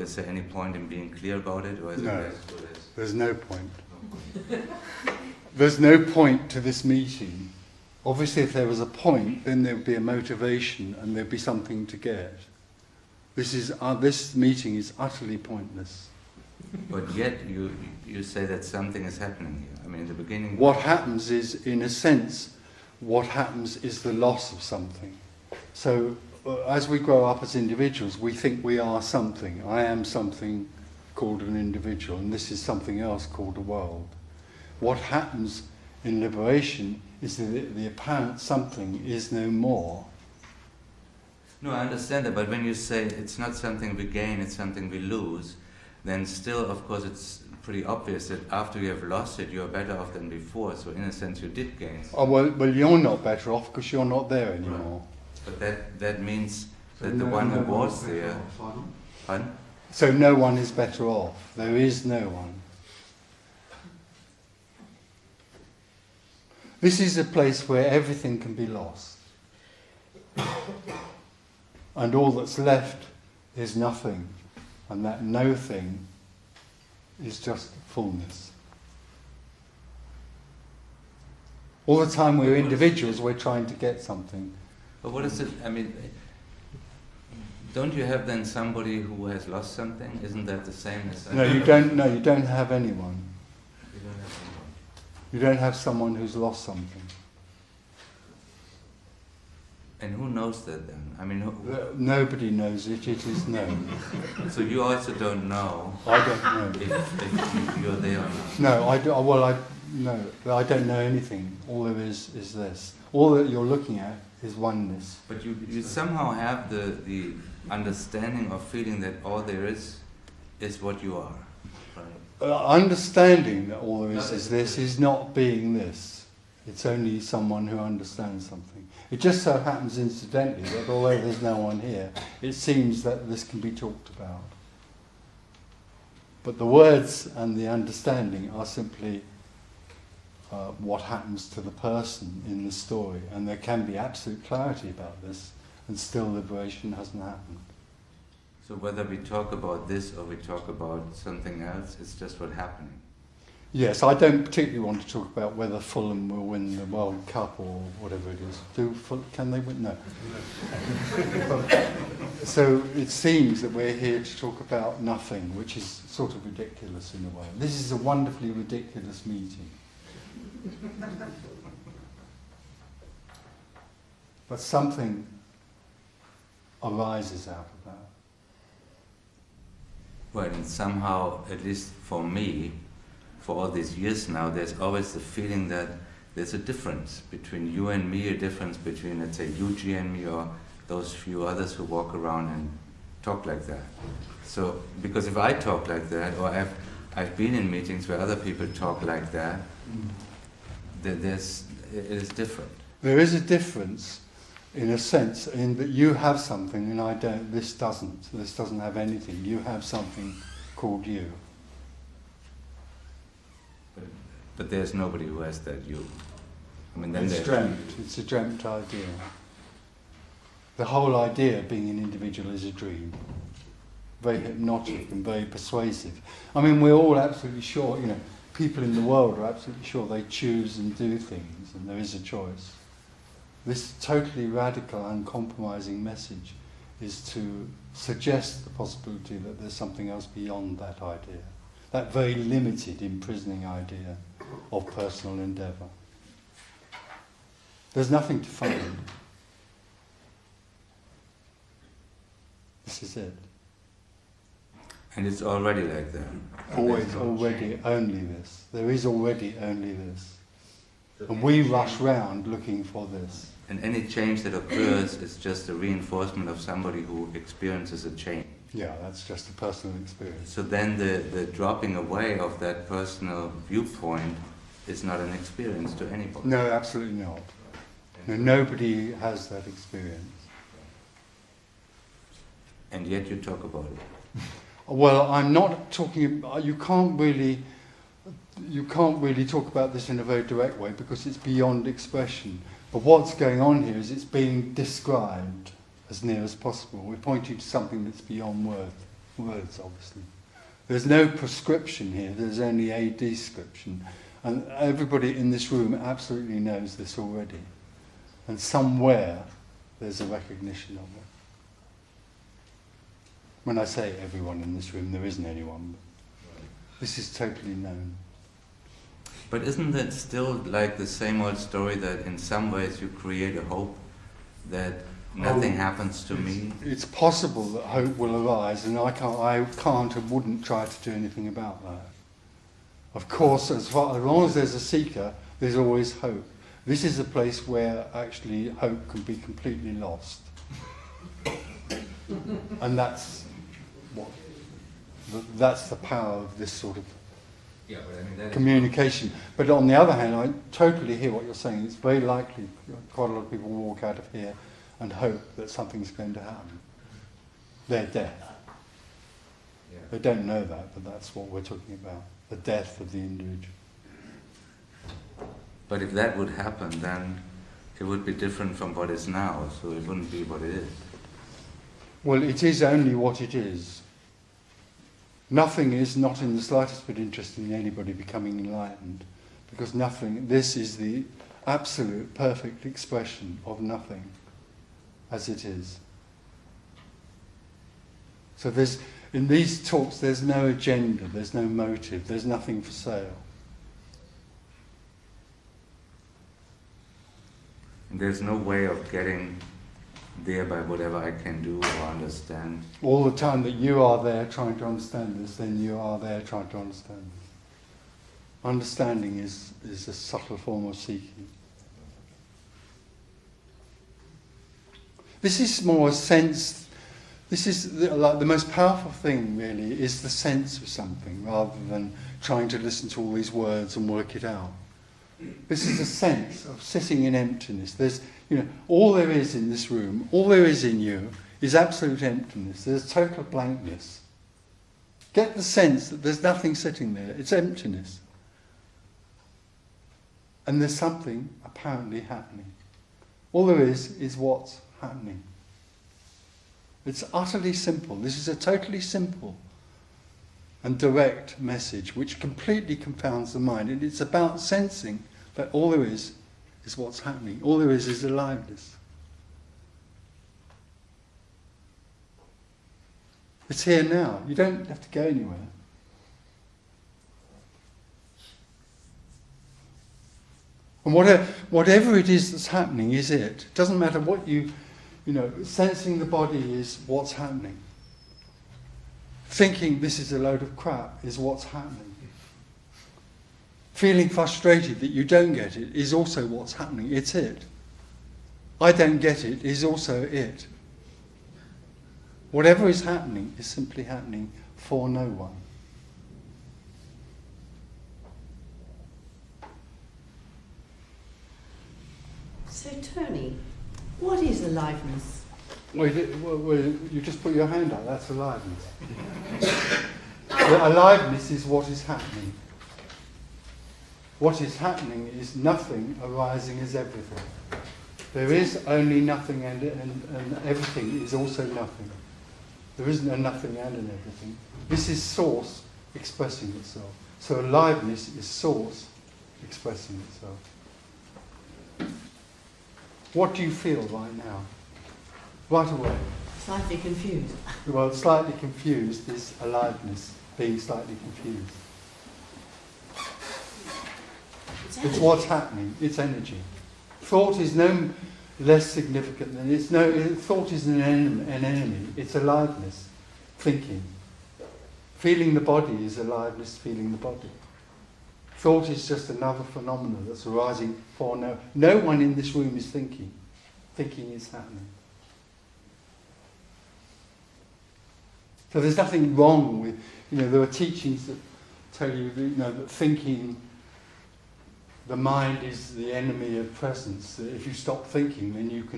Is there any point in being clear about it, or is No, it as good as? there's no point. There's no point to this meeting. Obviously, if there was a point, then there would be a motivation and there'd be something to get. This meeting is utterly pointless. But yet you say that something is happening here. I mean, in the beginning... What happens is, in a sense, what happens is the loss of something. So, as we grow up as individuals, we think we are something. I am something called an individual, and this is something else called a world. What happens in liberation is that the apparent something is no more. No, I understand that, but when you say it's not something we gain, it's something we lose, then still, of course, it's pretty obvious that after you have lost it, you're better off than before, so in a sense you did gain. Oh, well, you're not better off because you're not there anymore. But that means that the one who was there... Pardon? So no one is better off. There is no one. This is a place where everything can be lost. And all that's left is nothing. And that no thing is just fullness. All the time we're individuals, we're trying to get something. But what is it, I mean, don't you have then somebody who has lost something? Isn't that the same as... No, you don't have anyone. You don't have anyone. You don't have someone who's lost something. And who knows that then? I mean, Nobody knows it, it is known. So you also don't know I don't know. if you're there or not? No, I don't know anything. All there is this. All that you're looking at is oneness. But you somehow have the understanding or feeling that all there is what you are. Right? Understanding that all there is this is not being this. It's only someone who understands something. It just so happens incidentally that although there's no one here, it seems that this can be talked about. But the words and the understanding are simply what happens to the person in the story. And there can be absolute clarity about this, and still liberation hasn't happened. So whether we talk about this or we talk about something else, it's just what's happening. Yes, I don't particularly want to talk about whether Fulham will win the World Cup or whatever it is. Can they win? No. So it seems that we're here to talk about nothing, which is sort of ridiculous in a way. This is a wonderfully ridiculous meeting. But something arises out of that. Well, and somehow, at least for me, for all these years now, there's always the feeling that there's a difference between you and me, a difference between, let's say, Yuji and me, or those few others who walk around and talk like that. So, because if I talk like that, or I've been in meetings where other people talk like that, it is different. There is a difference, in a sense, in that you have something and I don't. This doesn't. This doesn't have anything. You have something called you. But there's nobody who has that you. I mean, then It's dreamt. It's a dreamt idea. The whole idea of being an individual is a dream. Very hypnotic and very persuasive. I mean, we're all absolutely sure, people in the world are absolutely sure they choose and do things, and there is a choice. This totally radical, uncompromising message is to suggest the possibility that there's something else beyond that idea. That very limited, imprisoning idea of personal endeavour. There's nothing to find. This is it. And it's already like that. Always, already, only this. There is already only this. And we rush round looking for this. And any change that occurs is just a reinforcement of somebody who experiences a change. Yeah, that's just a personal experience. So then the dropping away of that personal viewpoint is not an experience to anybody. No, absolutely not. No, nobody has that experience. And yet you talk about it. Well, I'm not talking. You can't really talk about this in a very direct way because it's beyond expression. But what's going on here is it's being described as near as possible. We're pointing to something that's beyond words. words, obviously. There's no prescription here, there's only a description. And everybody in this room absolutely knows this already. And somewhere there's a recognition of it. When I say everyone in this room, there isn't anyone. This is totally known. But isn't that still like the same old story that in some ways you create a hope that nothing happens to me? It's possible that hope will arise, and I can't and wouldn't try to do anything about that. Of course, as long as there's a seeker, there's always hope. This is a place where actually hope can be completely lost. And that's the power of this sort of communication. But on the other hand, I totally hear what you're saying. It's very likely quite a lot of people walk out of here and hope that something's going to happen. Their death. Yeah. They don't know that, but that's what we're talking about. The death of the individual. But if that would happen, then it would be different from what is now, so it wouldn't be what it is. Well, it is only what it is. Nothing is not in the slightest bit interested in anybody becoming enlightened, because this is the absolute perfect expression of nothing as it is. So in these talks there's no agenda, there's no motive, there's nothing for sale. And there's no way of getting there by whatever I can do or understand. All the time that you are there trying to understand this, then you are there trying to understand this. Understanding is a subtle form of seeking. This is more a sense, this is the most powerful thing really, is the sense of something rather than trying to listen to all these words and work it out. This is a sense of sitting in emptiness. There's, all there is in this room, all there is in you, is absolute emptiness. There's total blankness. Get the sense that there's nothing sitting there. It's emptiness. And there's something apparently happening. All there is what's happening. It's utterly simple. This is a totally simple and direct message which completely confounds the mind. And it's about sensing that all there is what's happening. All there is aliveness. It's here now. You don't have to go anywhere. And whatever it is that's happening is it. It doesn't matter what sensing the body is what's happening. Thinking this is a load of crap is what's happening. Feeling frustrated that you don't get it is also what's happening. It's it. I don't get it is also it. Whatever is happening is simply happening for no one. So, Tony, what is aliveness? Well, you just put your hand out, that's aliveness. Aliveness is what is happening. What is happening is nothing arising as everything. There is only nothing and everything is also nothing. There isn't a nothing and an everything. This is source expressing itself. So aliveness is source expressing itself. What do you feel right now? Right away. Slightly confused. Well, slightly confused is aliveness, being slightly confused. It's what's happening, it's energy. Thought is no less significant than thought is an enemy, it's aliveness, thinking. Feeling the body is aliveness, feeling the body. Thought is just another phenomenon that's arising for no one in this room is thinking. Thinking is happening. So there's nothing wrong with, there are teachings that tell you that thinking, the mind is the enemy of presence. That if you stop thinking, then you can